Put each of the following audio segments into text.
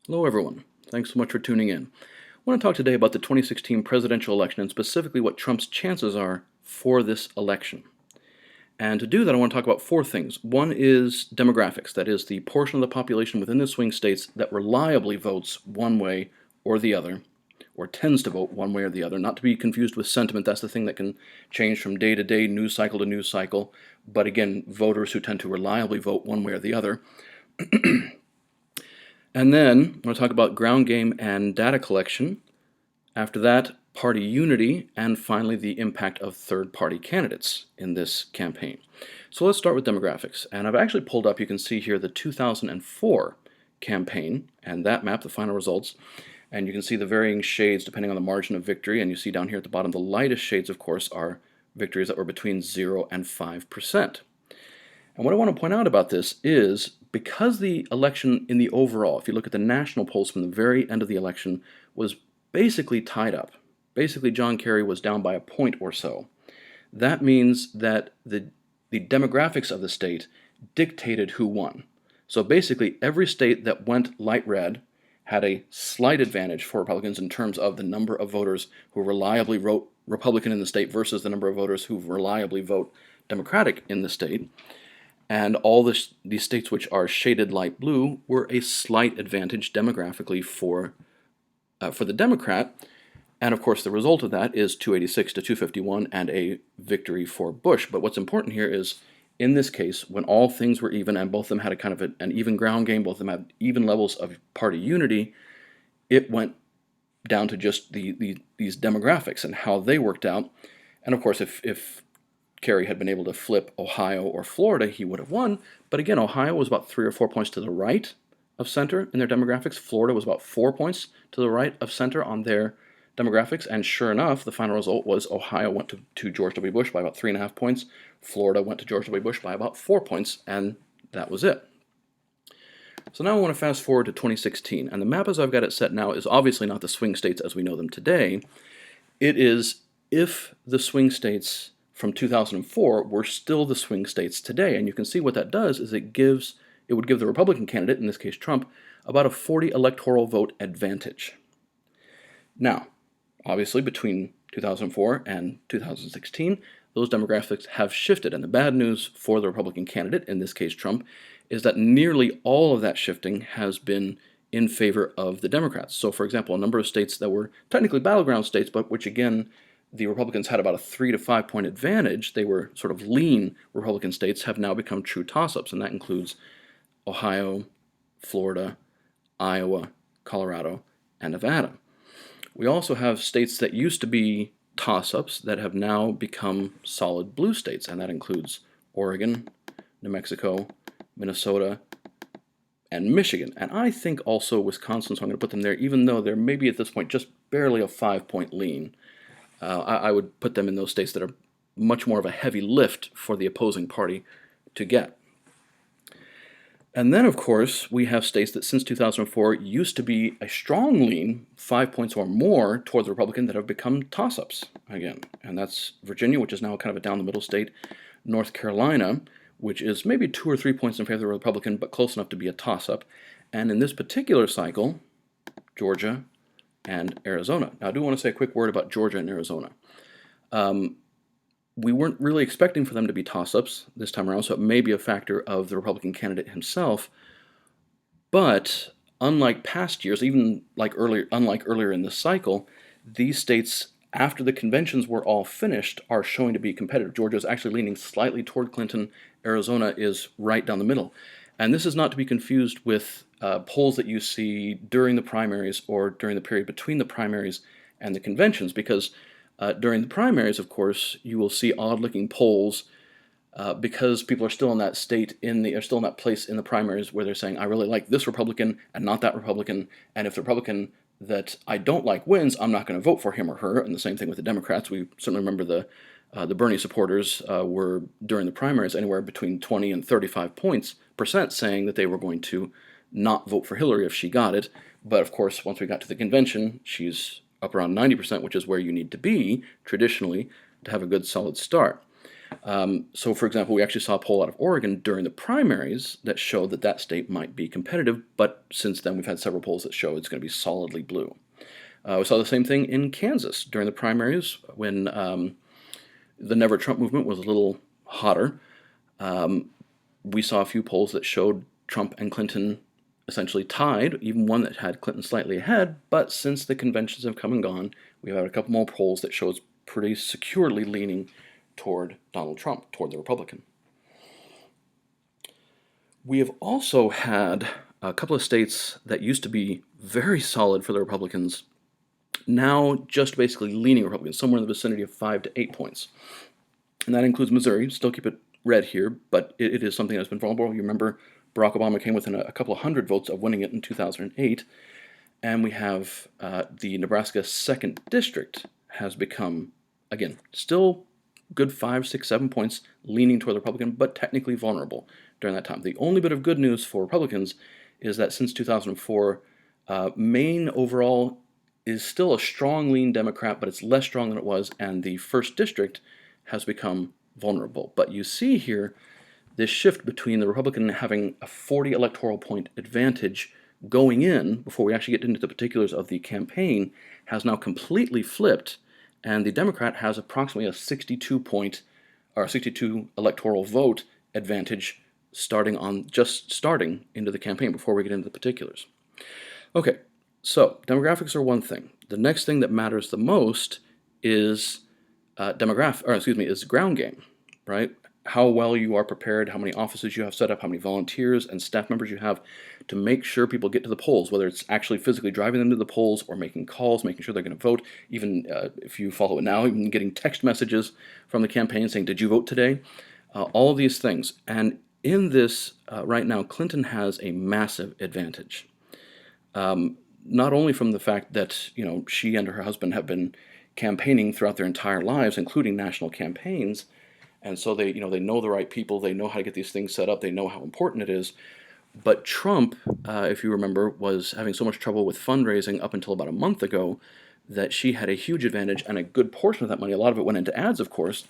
Hello everyone, thanks so much for tuning in. I want to talk today about the 2016 presidential election and specifically what Trump's chances are for this election. And to do that, I want to talk about four things. One is demographics, that is, the portion of the population within the swing states that reliably votes one way or the other, or tends to vote one way or the other, not to be confused with sentiment. That's the thing that can change from day to day, news cycle to news cycle. But again, voters who tend to reliably vote one way or the other. And then I'm going to talk about ground game and data collection. After that, party unity, and finally the impact of third-party candidates in this campaign. So let's start with demographics. And I've actually pulled up, you can see here, the 2004 campaign and that map, the final results. And you can see the varying shades depending on the margin of victory. And you see down here at the bottom, the lightest shades, of course, are victories that were between 0 and 5%. And what I want to point out about this is because the election in the overall, if you look at the national polls from the very end of the election, was basically tied up. Basically, John Kerry was down by a point or so. That means that the demographics of the state dictated who won. So basically, every state that went light red had a slight advantage for Republicans in terms of the number of voters who reliably vote Republican in the state versus the number of voters who reliably vote Democratic in the state. And all these states which are shaded light blue were a slight advantage demographically for the Democrat. And of course, the result of that is 286 to 251 and a victory for Bush. But what's important here is, in this case, when all things were even and both of them had a kind of an even ground game, both of them had even levels of party unity, it went down to just these demographics and how they worked out. And of course, if Kerry had been able to flip Ohio or Florida, he would have won. But again, Ohio was about 3 or 4 points to the right of center in their demographics. Florida was about 4 points to the right of center on their demographics. And sure enough, the final result was Ohio went to George W. Bush by about 3.5 points. Florida went to George W. Bush by about 4 points, and that was it. So now I want to fast forward to 2016. And the map as I've got it set now is obviously not the swing states as we know them today. It is if the swing states from 2004 were still the swing states today. And you can see what that does is it would give the Republican candidate, in this case Trump, about a 40 electoral vote advantage. Now, obviously between 2004 and 2016, those demographics have shifted. And the bad news for the Republican candidate, in this case Trump, is that nearly all of that shifting has been in favor of the Democrats. So for example, a number of states that were technically battleground states, but which again the Republicans had about a 3 to 5 point advantage, they were sort of lean Republican states, have now become true toss-ups, and that includes Ohio, Florida, Iowa, Colorado, and Nevada. We also have states that used to be toss-ups that have now become solid blue states, and that includes Oregon, New Mexico, Minnesota, and Michigan. And I think also Wisconsin, so I'm going to put them there, even though they're maybe at this point just barely a 5-point lean. I would put them in those states that are much more of a heavy lift for the opposing party to get. And then, of course, we have states that since 2004 used to be a strong lean, 5 points or more toward the Republican, that have become toss-ups again. And that's Virginia, which is now kind of a down-the-middle state, North Carolina, which is maybe 2 or 3 points in favor of the Republican, but close enough to be a toss-up. And in this particular cycle, Georgia and Arizona. Now, I do want to say a quick word about Georgia and Arizona. We weren't really expecting for them to be toss-ups this time around, so it may be a factor of the Republican candidate himself. But unlike past years, even unlike earlier in this cycle, these states, after the conventions were all finished, are showing to be competitive. Georgia is actually leaning slightly toward Clinton. Arizona is right down the middle. And this is not to be confused with polls that you see during the primaries or during the period between the primaries and the conventions, because during the primaries, of course, you will see odd-looking polls because people are still in that are still in that place in the primaries where they're saying, I really like this Republican and not that Republican, and if the Republican that I don't like wins, I'm not going to vote for him or her. And the same thing with the Democrats. We certainly remember the Bernie supporters were, during the primaries, anywhere between 20 and 35% saying that they were going to not vote for Hillary if she got it. But of course, once we got to the convention, she's up around 90%, which is where you need to be, traditionally, to have a good solid start. So, for example, we actually saw a poll out of Oregon during the primaries that showed that that state might be competitive, but since then we've had several polls that show it's going to be solidly blue. We saw the same thing in Kansas during the primaries when the Never Trump movement was a little hotter. We saw a few polls that showed Trump and Clinton essentially tied, even one that had Clinton slightly ahead. But since the conventions have come and gone, we've had a couple more polls that show it's pretty securely leaning toward Donald Trump, toward the Republican. We have also had a couple of states that used to be very solid for the Republicans, now just basically leaning Republican, somewhere in the vicinity of 5 to 8 points. And that includes Missouri. Still keep it red here, but it is something that's been vulnerable. You remember Barack Obama came within a couple of hundred votes of winning it in 2008. And we have the Nebraska 2nd District has become, again, still good 5, 6, 7 points leaning toward the Republican, but technically vulnerable during that time. The only bit of good news for Republicans is that since 2004, Maine overall is still a strong lean Democrat, but it's less strong than it was, and the 1st District has become vulnerable. But you see here this shift between the Republican having a 40 electoral point advantage going in, before we actually get into the particulars of the campaign, has now completely flipped, and the Democrat has approximately a 62 point or 62 electoral vote advantage starting into the campaign before we get into the particulars. Okay, so demographics are one thing. The next thing that matters the most is is ground game, right? How well you are prepared, how many offices you have set up, how many volunteers and staff members you have to make sure people get to the polls, whether it's actually physically driving them to the polls or making calls, making sure they're going to vote. Even if you follow it now, even getting text messages from the campaign saying, "Did you vote today?" All of these things. And in this, right now, Clinton has a massive advantage. Not only from the fact that she and her husband have been campaigning throughout their entire lives, including national campaigns, and so they know the right people, they know how to get these things set up, they know how important it is. But Trump, if you remember, was having so much trouble with fundraising up until about a month ago that she had a huge advantage, and a good portion of that money, a lot of it went into ads, of course,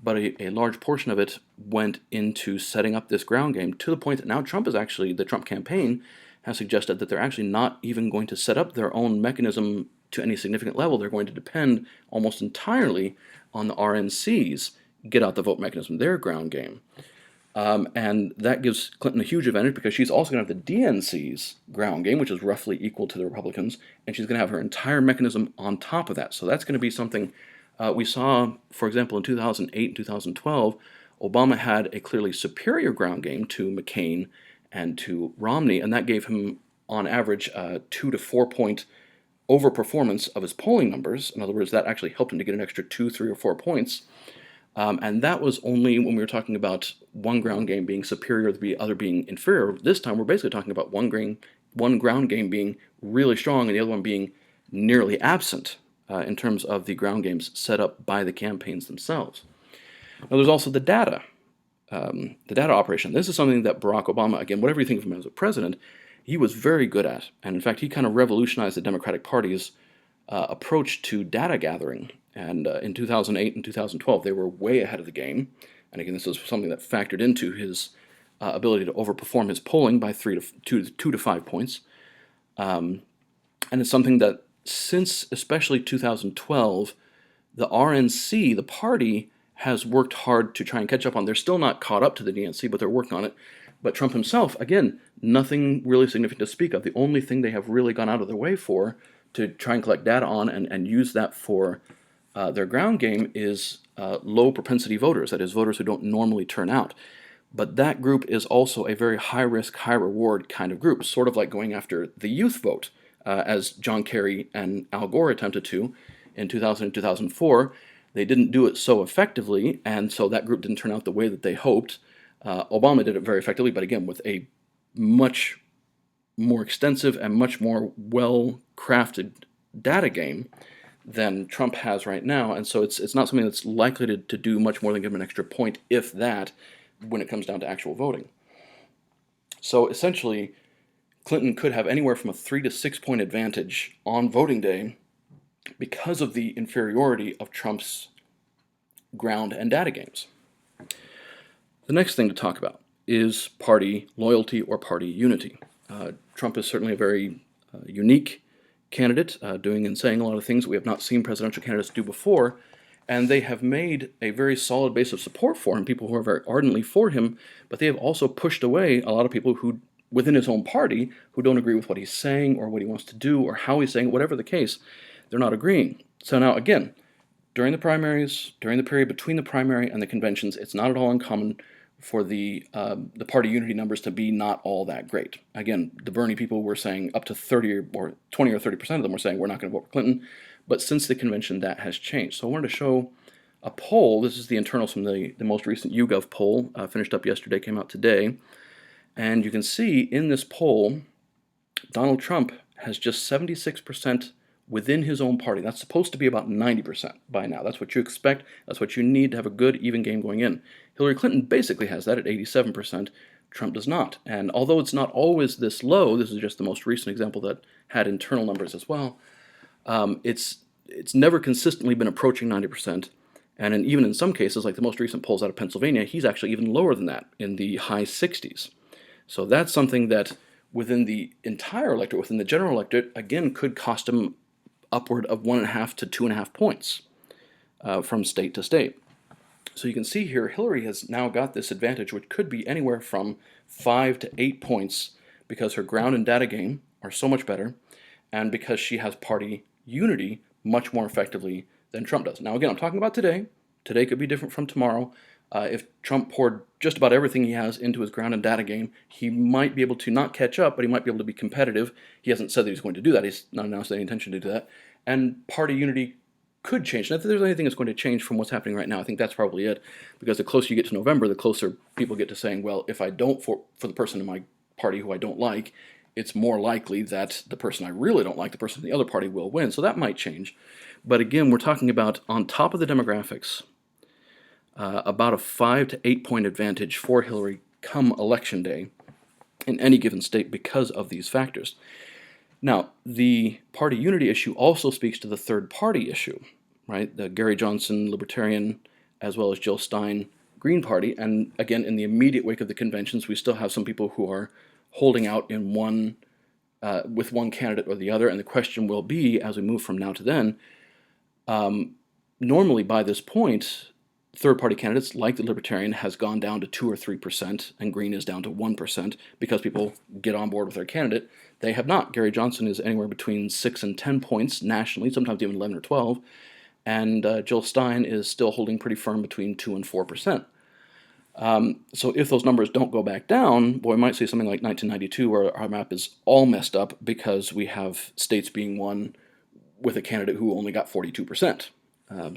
but a large portion of it went into setting up this ground game, to the point that now the Trump campaign has suggested that they're actually not even going to set up their own mechanism to any significant level. They're going to depend almost entirely on the RNC's get out the vote mechanism, their ground game. And that gives Clinton a huge advantage because she's also going to have the DNC's ground game, which is roughly equal to the Republicans, and she's going to have her entire mechanism on top of that. So that's going to be something we saw, for example, in 2008 and 2012. Obama had a clearly superior ground game to McCain and to Romney, and that gave him, on average, 2 to 4 point overperformance of his polling numbers. In other words, that actually helped him to get an extra 2, 3, or 4 points. And that was only when we were talking about one ground game being superior, the other being inferior. This time, we're basically talking about one ground game being really strong and the other one being nearly absent in terms of the ground games set up by the campaigns themselves. Now, there's also the data operation. This is something that Barack Obama, again, whatever you think of him as a president, he was very good at. And in fact, he kind of revolutionized the Democratic Party's approach to data gathering. And in 2008 and 2012, they were way ahead of the game. And again, this is something that factored into his ability to overperform his polling by 2 to 5 points. And it's something that since especially 2012, the RNC, the party, has worked hard to try and catch up on. They're still not caught up to the DNC, but they're working on it. But Trump himself, again, nothing really significant to speak of. The only thing they have really gone out of their way for to try and collect data on and use that for their ground game is low propensity voters, that is, voters who don't normally turn out. But that group is also a very high risk, high reward kind of group, sort of like going after the youth vote, as John Kerry and Al Gore attempted to in 2000 and 2004. They didn't do it so effectively, and so that group didn't turn out the way that they hoped. Obama did it very effectively, but again, with a much more extensive and much more well-crafted data game than Trump has right now, and so it's not something that's likely to do much more than give him an extra point, if that, when it comes down to actual voting. So essentially, Clinton could have anywhere from a 3 to 6 point advantage on voting day because of the inferiority of Trump's ground and data games. The next thing to talk about is party loyalty or party unity. Trump is certainly a very unique candidate, doing and saying a lot of things we have not seen presidential candidates do before, and they have made a very solid base of support for him, people who are very ardently for him, but they have also pushed away a lot of people who, within his own party, who don't agree with what he's saying or what he wants to do or how he's saying it, whatever the case, they're not agreeing. So now, again, during the primaries, during the period between the primary and the conventions, it's not at all uncommon for the party unity numbers to be not all that great. Again, the Bernie people were saying up to 30 or 20 or 30% of them were saying we're not going to vote for Clinton, but since the convention that has changed. So I wanted to show a poll. This is the internals from the most recent YouGov poll, finished up yesterday, came out today, and you can see in this poll, Donald Trump has just 76% within his own party. That's supposed to be about 90% by now. That's what you expect. That's what you need to have a good, even game going in. Hillary Clinton basically has that at 87%. Trump does not. And although it's not always this low, this is just the most recent example that had internal numbers as well, it's never consistently been approaching 90%. And even in some cases, like the most recent polls out of Pennsylvania, he's actually even lower than that, in the high 60s. So that's something that within the entire electorate, within the general electorate, again, could cost him upward of 1.5 to 2.5 points from state to state. So you can see here, Hillary has now got this advantage, which could be anywhere from 5 to 8 points, because her ground and data game are so much better, and because she has party unity much more effectively than Trump does. Now, again, I'm talking about today. Today could be different from tomorrow. If Trump poured just about everything he has into his ground and data game, he might be able to not catch up, but he might be able to be competitive. He hasn't said that he's going to do that. He's not announced any intention to do that. And party unity could change. And if there's anything that's going to change from what's happening right now, I think that's probably it. Because the closer you get to November, the closer people get to saying, well, if I don't for the person in my party who I don't like, it's more likely that the person I really don't like, the person in the other party, will win. So that might change. But again, we're talking about, on top of the demographics, about a 5 to 8 point advantage for Hillary come election day in any given state because of these factors. Now, the party unity issue also speaks to the third party issue, right? The Gary Johnson, Libertarian, as well as Jill Stein, Green Party. And again, in the immediate wake of the conventions, we still have some people who are holding out in one with one candidate or the other. And the question will be, as we move from now to then, normally by this point, third-party candidates like the Libertarian has gone down to 2 or 3%, and Green is down to 1% because people get on board with their candidate. They have not. Gary Johnson is anywhere between 6 and 10 points nationally, sometimes even 11 or 12, and Jill Stein is still holding pretty firm between 2 and 4%. So if those numbers don't go back down, boy, we might see something like 1992 where our map is all messed up because we have states being won with a candidate who only got 42%.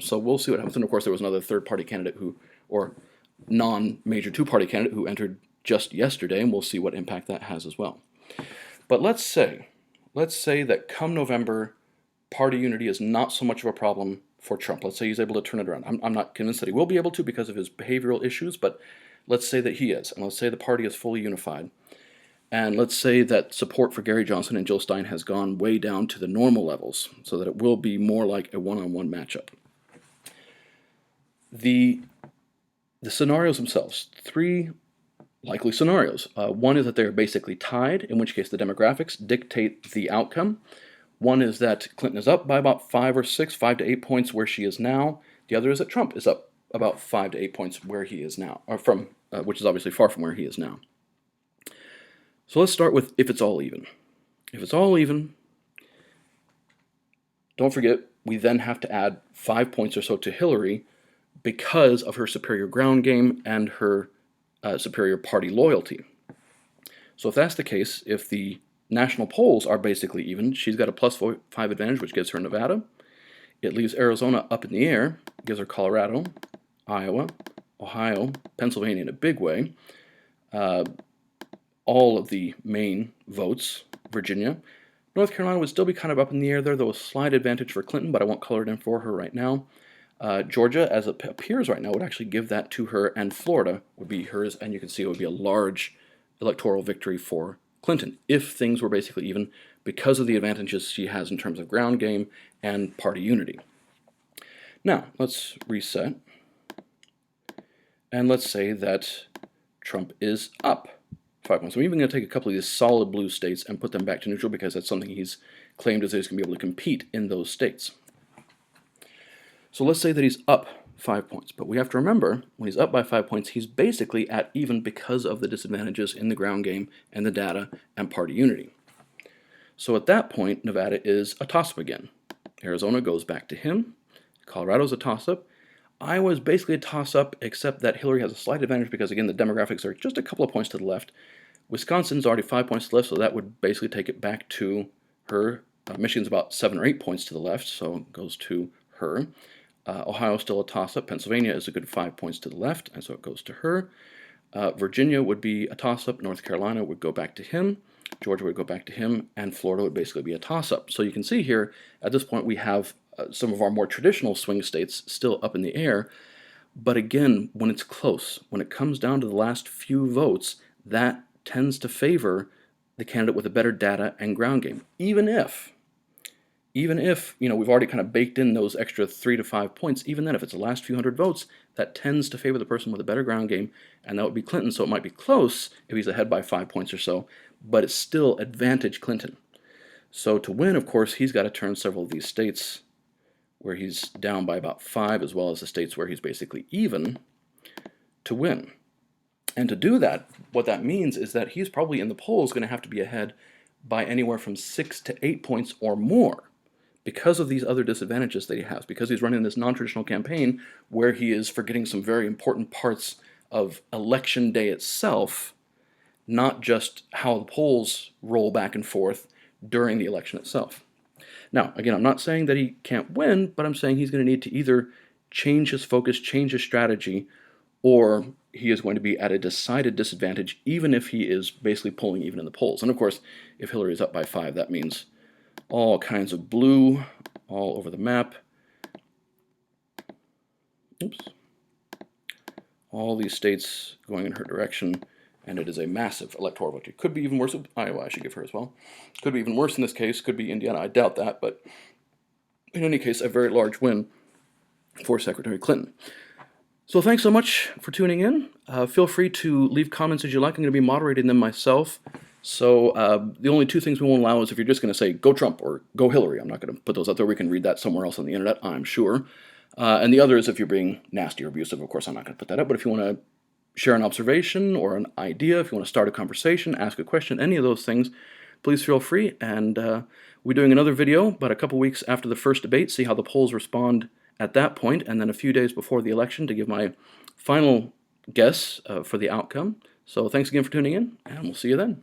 So we'll see what happens. And of course, there was another third-party candidate or non-major two-party candidate who entered just yesterday, and we'll see what impact that has as well. But let's say that come November, party unity is not so much of a problem for Trump. Let's say he's able to turn it around. I'm not convinced that he will be able to because of his behavioral issues, but let's say that he is, and let's say the party is fully unified. And let's say that support for Gary Johnson and Jill Stein has gone way down to the normal levels, so that it will be more like a one-on-one matchup. The scenarios themselves, 3 likely scenarios. One is that they're basically tied, in which case the demographics dictate the outcome. One is that Clinton is up by about 5 to 8 points where she is now. The other is that Trump is up about 5 to 8 points where he is now, or from, which is obviously far from where he is now. So let's start with if it's all even. If it's all even, don't forget, we then have to add 5 points or so to Hillary because of her superior ground game and her superior party loyalty. So if that's the case, if the national polls are basically even, she's got a +5 advantage, which gives her Nevada. It leaves Arizona up in the air, gives her Colorado, Iowa, Ohio, Pennsylvania in a big way, all of the Maine votes, Virginia. North Carolina would still be kind of up in the air there, though a slight advantage for Clinton, but I won't color it in for her right now. Georgia, as it appears right now, would actually give that to her, and Florida would be hers, and you can see it would be a large electoral victory for Clinton if things were basically even because of the advantages she has in terms of ground game and party unity. Now, let's reset, and let's say that Trump is up 5 points. I'm even going to take a couple of these solid blue states and put them back to neutral because that's something he's claimed is that he's going to be able to compete in those states. So let's say that he's up 5 points, but we have to remember when he's up by 5 points, he's basically at even because of the disadvantages in the ground game and the data and party unity. So at that point, Nevada is a toss-up again. Arizona goes back to him. Colorado's a toss-up. Iowa is basically a toss-up, except that Hillary has a slight advantage because, again, the demographics are just a couple of points to the left. Wisconsin's already 5 points to the left, so that would basically take it back to her. Michigan's about 7 or 8 points to the left, so it goes to her. Ohio's still a toss-up. Pennsylvania is a good 5 points to the left, and so it goes to her. Virginia would be a toss-up. North Carolina would go back to him. Georgia would go back to him, and Florida would basically be a toss-up. So you can see here, at this point, we have some of our more traditional swing states still up in the air. But again, when it's close, when it comes down to the last few votes, that tends to favor the candidate with a better data and ground game. Even if, we've already kind of baked in those extra 3 to 5 points, even then, if it's the last few hundred votes, that tends to favor the person with a better ground game, and that would be Clinton. So it might be close if he's ahead by 5 points or so, but it's still advantage Clinton. So to win, of course, he's got to turn several of these states where he's down by about 5, as well as the states where he's basically even, to win. And to do that, what that means is that he's probably in the polls going to have to be ahead by anywhere from 6 to 8 points or more because of these other disadvantages that he has, because he's running this non-traditional campaign where he is forgetting some very important parts of election day itself, not just how the polls roll back and forth during the election itself. Now, again, I'm not saying that he can't win, but I'm saying he's going to need to either change his focus, change his strategy, or he is going to be at a decided disadvantage, even if he is basically pulling even in the polls. And of course, if Hillary is up by 5, that means all kinds of blue all over the map. Oops. All these states going in her direction, and it is a massive electoral victory. Could be even worse. Iowa, I should give her as well. Could be even worse in this case. Could be Indiana. I doubt that, but in any case, a very large win for Secretary Clinton. So thanks so much for tuning in. Feel free to leave comments as you like. I'm going to be moderating them myself. So the only 2 things we won't allow is if you're just going to say, go Trump or go Hillary. I'm not going to put those out there. We can read that somewhere else on the internet, I'm sure. And the other is if you're being nasty or abusive. Of course, I'm not going to put that up. But if you want to share an observation or an idea, if you want to start a conversation, ask a question, any of those things, please feel free. And we're doing another video about a couple weeks after the first debate, see how the polls respond at that point, and then a few days before the election to give my final guess for the outcome. So thanks again for tuning in, and we'll see you then.